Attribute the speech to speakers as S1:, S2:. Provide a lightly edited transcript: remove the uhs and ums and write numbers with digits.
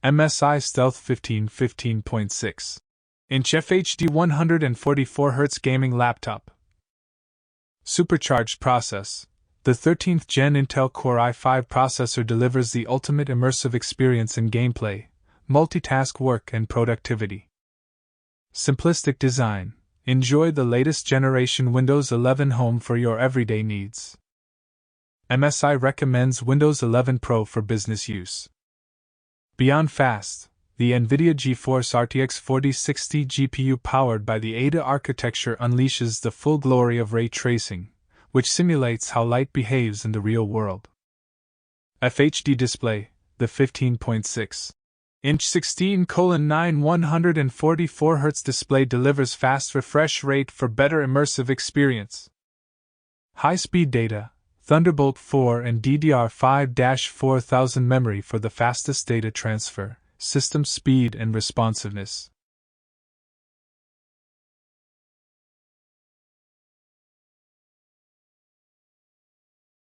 S1: MSI Stealth 15.6 inch FHD 144Hz gaming laptop. Supercharged Process. The 13th Gen Intel Core i5 processor delivers the ultimate immersive experience in gameplay, multitask work, and productivity. Simplistic Design. Enjoy the latest generation Windows 11 Home for your everyday needs. MSI recommends Windows 11 Pro for business use. Beyond fast, the NVIDIA GeForce RTX 4060 GPU powered by the Ada architecture unleashes the full glory of ray tracing, which simulates how light behaves in the real world. FHD Display. The 15.6 inch 16:9 144Hz display delivers fast refresh rate for better immersive experience. High-speed data, Thunderbolt 4 and DDR5-4000 memory for the fastest data transfer, system speed and responsiveness.